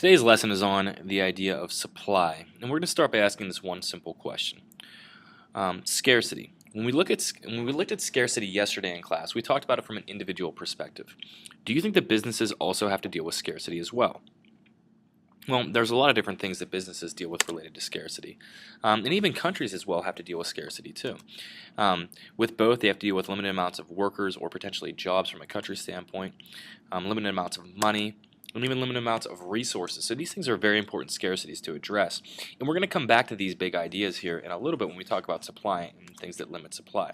Today's lesson is on the idea of supply, and we're going to start by asking this one simple question. Scarcity. When we looked at scarcity yesterday in class, we talked about it from an individual perspective. Do you think that businesses also have to deal with scarcity as well? Well, there's a lot of different things that businesses deal with related to scarcity. And even countries as well have to deal with scarcity too. With both, they have to deal with limited amounts of workers or potentially jobs from a country standpoint, limited amounts of money, and even limited amounts of resources. So these things are very important scarcities to address. And we're going to come back to these big ideas here in a little bit when we talk about supply and things that limit supply.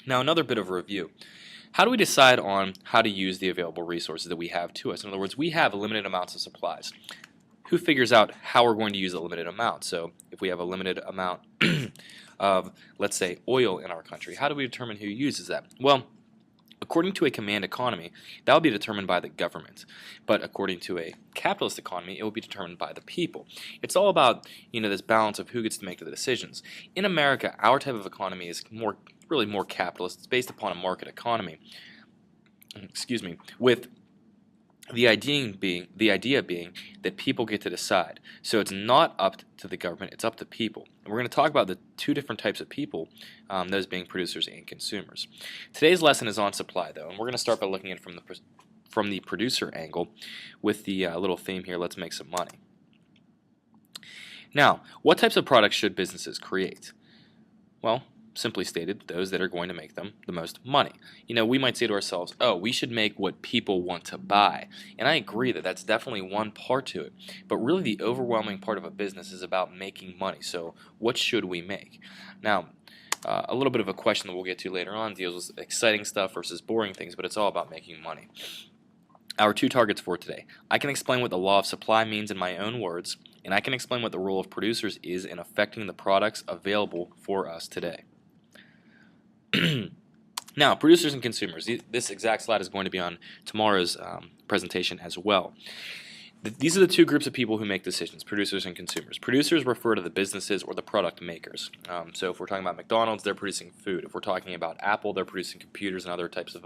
Now, another bit of a review. How do we decide on how to use the available resources that we have to us? In other words, we have limited amounts of supplies. Who figures out how we're going to use a limited amount? So if we have a limited amount of, let's say, oil in our country, how do we determine who uses that? Well, according to a command economy, that will be determined by the government. But according to a capitalist economy, it will be determined by the people. It's all about, this balance of who gets to make the decisions. In America, our type of economy is really more capitalist. It's based upon a market economy. With the idea being that people get to decide. So it's not up to the government, it's up to people. And we're going to talk about the two different types of people, those being producers and consumers. Today's lesson is on supply, though, and we're going to start by looking at it from the producer angle with the little theme here, let's make some money. Now, what types of products should businesses create? Well, simply stated, those that are going to make them the most money. We might say to ourselves, oh, we should make what people want to buy. And I agree that that's definitely one part to it. But really the overwhelming part of a business is about making money. So what should we make? Now, a little bit of a question that we'll get to later on deals with exciting stuff versus boring things, but it's all about making money. Our two targets for today. I can explain what the law of supply means in my own words, and I can explain what the role of producers is in affecting the products available for us today. Now, producers and consumers. This exact slide is going to be on tomorrow's presentation as well. These are the two groups of people who make decisions, producers and consumers. Producers refer to the businesses or the product makers. So if we're talking about McDonald's, they're producing food. If we're talking about Apple, they're producing computers and other types of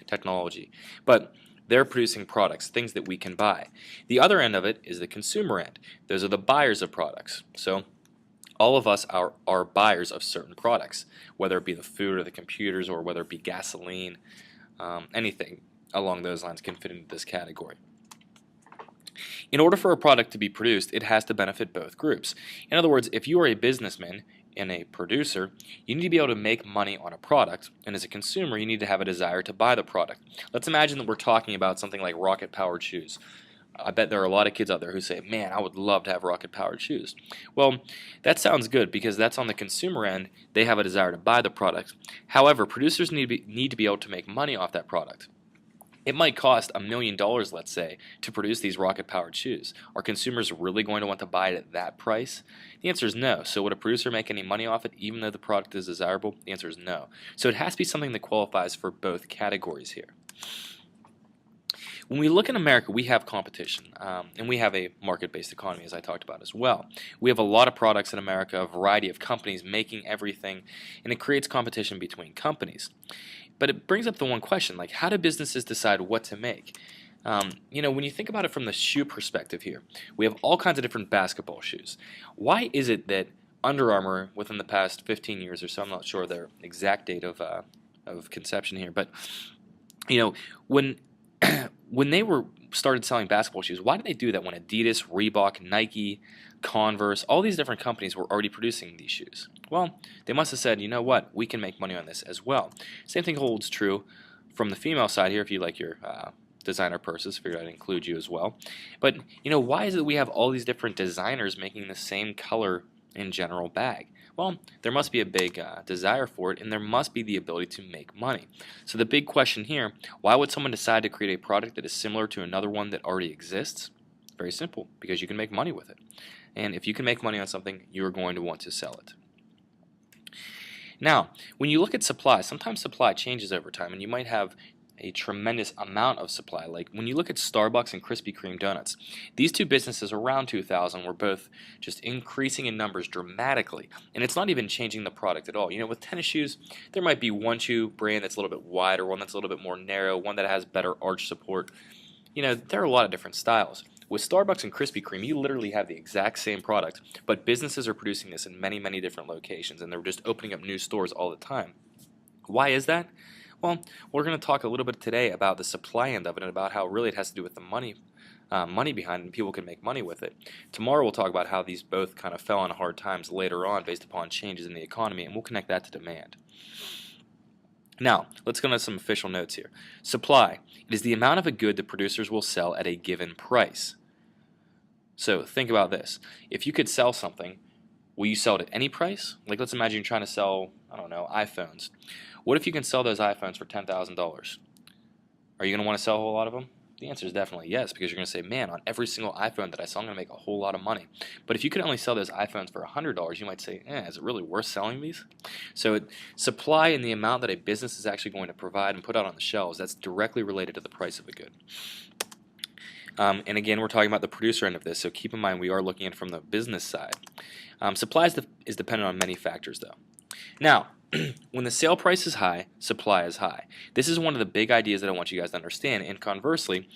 technology. But they're producing products, things that we can buy. The other end of it is the consumer end. Those are the buyers of products. So all of us are buyers of certain products, whether it be the food or the computers or whether it be gasoline, anything along those lines can fit into this category. In order for a product to be produced, it has to benefit both groups. In other words, if you are a businessman and a producer, you need to be able to make money on a product, and as a consumer, you need to have a desire to buy the product. Let's imagine that we're talking about something like rocket-powered shoes. I bet there are a lot of kids out there who say, man, I would love to have rocket-powered shoes. Well, that sounds good because that's on the consumer end. They have a desire to buy the product. However, producers need to be able to make money off that product. It might cost $1 million, let's say, to produce these rocket-powered shoes. Are consumers really going to want to buy it at that price? The answer is no. So would a producer make any money off it even though the product is desirable? The answer is no. So it has to be something that qualifies for both categories here. When we look in America, we have competition, and we have a market-based economy, as I talked about as well. We have a lot of products in America, a variety of companies making everything, and it creates competition between companies. But it brings up the one question, like how do businesses decide what to make? When you think about it from the shoe perspective here, we have all kinds of different basketball shoes. Why is it that Under Armour, within the past 15 years or so, I'm not sure their exact date of conception here, but when they started selling basketball shoes, why did they do that when Adidas, Reebok, Nike, Converse, all these different companies were already producing these shoes? Well, they must have said, you know what, we can make money on this as well. Same thing holds true from the female side here if you like your designer purses. Figured I'd include you as well. But, why is it we have all these different designers making the same color in general bag? Well, there must be a big desire for it, and there must be the ability to make money. So the big question here, why would someone decide to create a product that is similar to another one that already exists? Very simple, because you can make money with it. And if you can make money on something, you're going to want to sell it. Now, when you look at supply, sometimes supply changes over time, and you might have a tremendous amount of supply. Like when you look at Starbucks and Krispy Kreme donuts, these two businesses around 2000 were both just increasing in numbers dramatically, and it's not even changing the product at all. With tennis shoes, there might be one shoe brand that's a little bit wider, one that's a little bit more narrow, one that has better arch support. There are a lot of different styles. With Starbucks and Krispy Kreme, you literally have the exact same product, but businesses are producing this in many, many different locations, and they're just opening up new stores all the time. Why is that? Well, we're going to talk a little bit today about the supply end of it and about how really it has to do with the money behind it, and people can make money with it. Tomorrow we'll talk about how these both kind of fell on hard times later on based upon changes in the economy, and we'll connect that to demand. Now, let's go into some official notes here. Supply. It is the amount of a good that producers will sell at a given price. So think about this. If you could sell something, will you sell it at any price? Like, let's imagine you're trying to sell, I don't know, iPhones. What if you can sell those iPhones for $10,000? Are you going to want to sell a whole lot of them? The answer is definitely yes, because you're going to say, man, on every single iPhone that I sell, I'm going to make a whole lot of money. But if you could only sell those iPhones for $100, you might say, is it really worth selling these? So supply and the amount that a business is actually going to provide and put out on the shelves, that's directly related to the price of a good. And again, we're talking about the producer end of this, so keep in mind we are looking at it from the business side. Supply is dependent on many factors, though. Now, when the sale price is high, supply is high. This is one of the big ideas that I want you guys to understand, and conversely,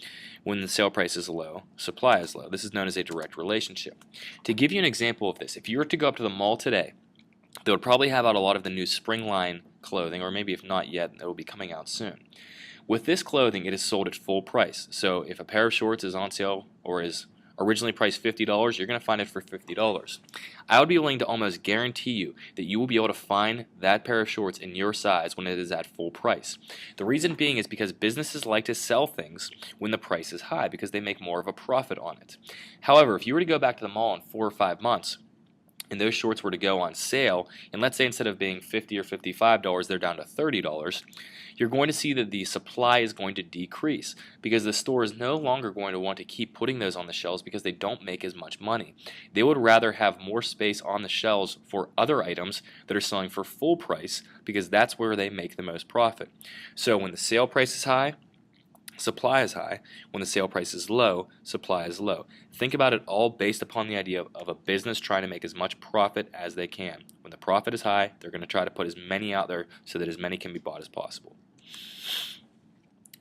when the sale price is low, supply is low. This is known as a direct relationship. To give you an example of this, if you were to go up to the mall today, they would probably have out a lot of the new spring line clothing, or maybe if not yet, it will be coming out soon. With this clothing, it is sold at full price. So if a pair of shorts is on sale or is originally priced $50, you're going to find it for $50. I would be willing to almost guarantee you that you will be able to find that pair of shorts in your size when it is at full price. The reason being is because businesses like to sell things when the price is high because they make more of a profit on it. However, if you were to go back to the mall in 4 or 5 months, and those shorts were to go on sale, and let's say instead of being $50 or $55, they're down to $30, you're going to see that the supply is going to decrease because the store is no longer going to want to keep putting those on the shelves because they don't make as much money. They would rather have more space on the shelves for other items that are selling for full price because that's where they make the most profit. So when the sale price is high, supply is high. When the sale price is low, supply is low. Think about it all based upon the idea of a business trying to make as much profit as they can. When the profit is high, they're going to try to put as many out there so that as many can be bought as possible.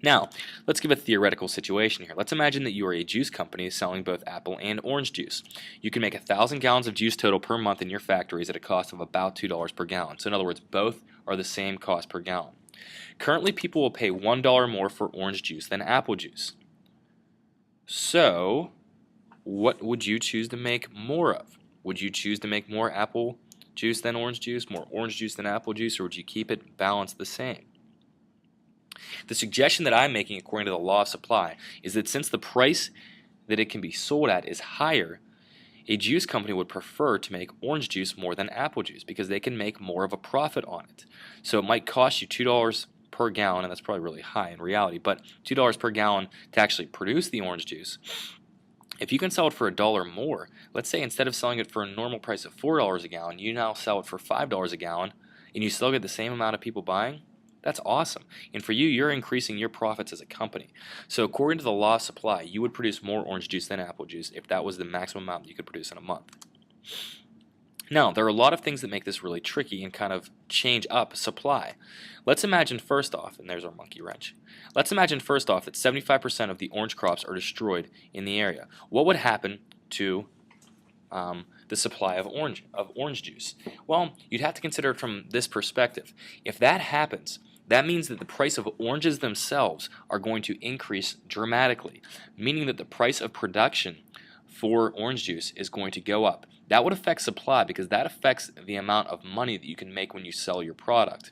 Now, let's give a theoretical situation here. Let's imagine that you are a juice company selling both apple and orange juice. You can make 1,000 gallons of juice total per month in your factories at a cost of about $2 per gallon. So in other words, both are the same cost per gallon. Currently, people will pay $1 more for orange juice than apple juice. So, what would you choose to make more of? Would you choose to make more apple juice than orange juice, more orange juice than apple juice, or would you keep it balanced the same? The suggestion that I'm making according to the law of supply is that since the price that it can be sold at is higher, a juice company would prefer to make orange juice more than apple juice because they can make more of a profit on it. So it might cost you $2 per gallon, and that's probably really high in reality, but $2 per gallon to actually produce the orange juice. If you can sell it for $1 more, let's say instead of selling it for a normal price of $4 a gallon, you now sell it for $5 a gallon, and you still get the same amount of people buying, that's awesome. And for you, you're increasing your profits as a company. So according to the law of supply, you would produce more orange juice than apple juice if that was the maximum amount you could produce in a month. Now, there are a lot of things that make this really tricky and kind of change up supply. Let's imagine first off, and there's our monkey wrench. Let's imagine first off that 75% of the orange crops are destroyed in the area. What would happen to the supply of orange juice? Well, you'd have to consider it from this perspective. If that happens, that means that the price of oranges themselves are going to increase dramatically, meaning that the price of production for orange juice is going to go up. That would affect supply because that affects the amount of money that you can make when you sell your product.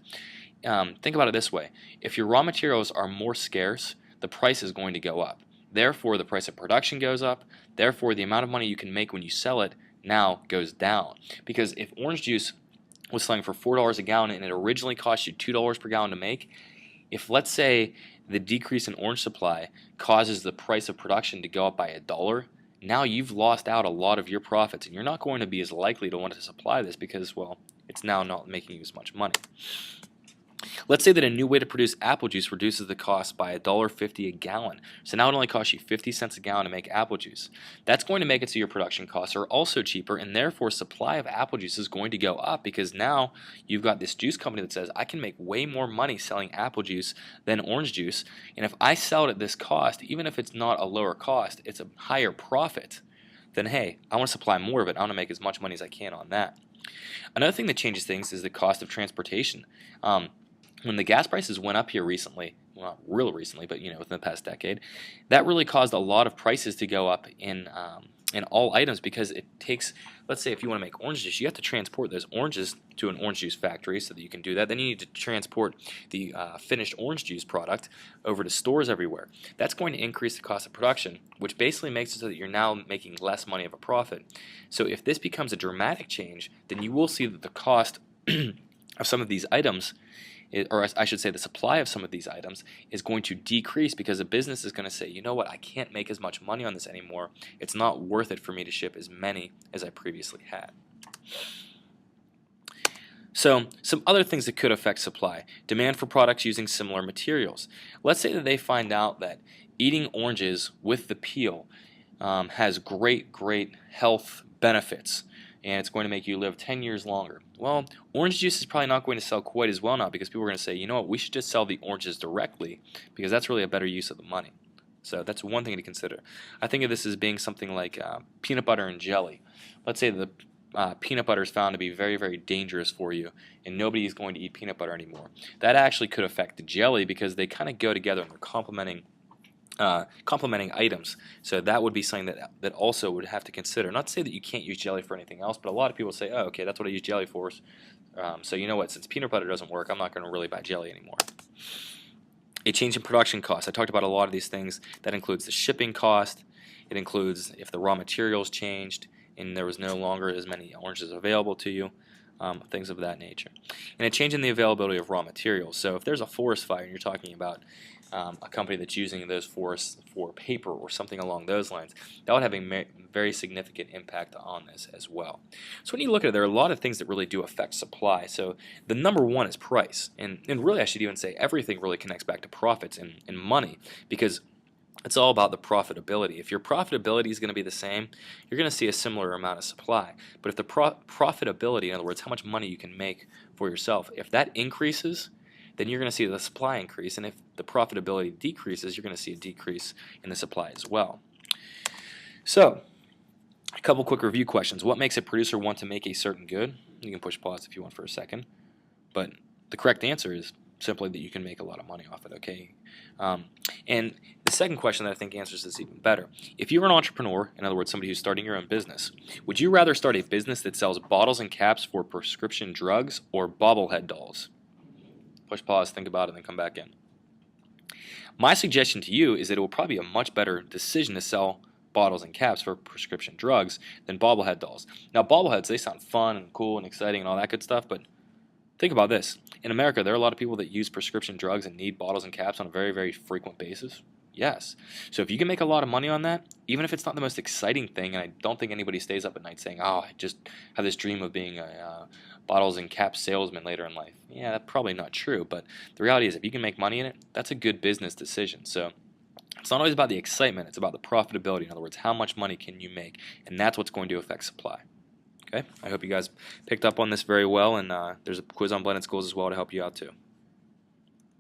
Think about it this way. If your raw materials are more scarce, the price is going to go up. Therefore, the price of production goes up. Therefore, the amount of money you can make when you sell it now goes down. Because if orange juice was selling for $4 a gallon and it originally cost you $2 per gallon to make, if let's say the decrease in orange supply causes the price of production to go up by $1, now you've lost out a lot of your profits and you're not going to be as likely to want to supply this because, well, it's now not making you as much money. Let's say that a new way to produce apple juice reduces the cost by $1.50 a gallon. So now it only costs you 50 cents a gallon to make apple juice. That's going to make it so your production costs are also cheaper, and therefore supply of apple juice is going to go up, because now you've got this juice company that says, I can make way more money selling apple juice than orange juice, and if I sell it at this cost, even if it's not a lower cost, it's a higher profit, then hey, I want to supply more of it. I want to make as much money as I can on that. Another thing that changes things is the cost of transportation. When the gas prices went up here recently, well, not real recently, but within the past decade, that really caused a lot of prices to go up in all items, because it takes, let's say if you want to make orange juice, you have to transport those oranges to an orange juice factory so that you can do that. Then you need to transport the finished orange juice product over to stores everywhere. That's going to increase the cost of production, which basically makes it so that you're now making less money of a profit. So if this becomes a dramatic change, then you will see that the cost of some of these items, or I should say the supply of some of these items, is going to decrease, because a business is going to say, you know what, I can't make as much money on this anymore. It's not worth it for me to ship as many as I previously had. So some other things that could affect supply: demand for products using similar materials. Let's say that they find out that eating oranges with the peel has great health benefits, and it's going to make you live 10 years longer. Well, orange juice is probably not going to sell quite as well now, because people are going to say, you know what, we should just sell the oranges directly, because that's really a better use of the money. So that's one thing to consider. I think of this as being something like peanut butter and jelly. Let's say the peanut butter is found to be very dangerous for you, and nobody is going to eat peanut butter anymore. That actually could affect the jelly, because they kind of go together and they're complementing items. So that would be something that also would have to consider. Not to say that you can't use jelly for anything else, but a lot of people say, oh, okay, that's what I use jelly for. So you know what, since peanut butter doesn't work, I'm not going to really buy jelly anymore. A change in production costs. I talked about a lot of these things. That includes the shipping cost. It includes if the raw materials changed and there was no longer as many oranges available to you. Things of that nature. And a change in the availability of raw materials. So if there's a forest fire and you're talking about a company that's using those forests for paper or something along those lines, that would have a very significant impact on this as well. So when you look at it, there are a lot of things that really do affect supply. So the number one is price, and really I should even say everything really connects back to profits and money, because it's all about the profitability. If your profitability is going to be the same, you're going to see a similar amount of supply. But if the profitability, in other words, how much money you can make for yourself, if that increases, then you're going to see the supply increase. And if the profitability decreases, you're going to see a decrease in the supply as well. So, a couple quick review questions. What makes a producer want to make a certain good? You can push pause if you want for a second. But the correct answer is simply that you can make a lot of money off it, okay? And the second question that I think answers this even better. If you were an entrepreneur, in other words, somebody who's starting your own business, would you rather start a business that sells bottles and caps for prescription drugs or bobblehead dolls? Push pause, think about it, and then come back in. My suggestion to you is that it will probably be a much better decision to sell bottles and caps for prescription drugs than bobblehead dolls. Now, bobbleheads, they sound fun and cool and exciting and all that good stuff, but think about this. In America, there are a lot of people that use prescription drugs and need bottles and caps on a very frequent basis. Yes. So if you can make a lot of money on that, even if it's not the most exciting thing, and I don't think anybody stays up at night saying, oh, I just have this dream of being a bottles and caps salesman later in life. Yeah, that's probably not true, but the reality is if you can make money in it, that's a good business decision. So it's not always about the excitement, it's about the profitability. In other words, how much money can you make? And that's what's going to affect supply. Okay, I hope you guys picked up on this very well, and there's a quiz on blended schools as well to help you out too.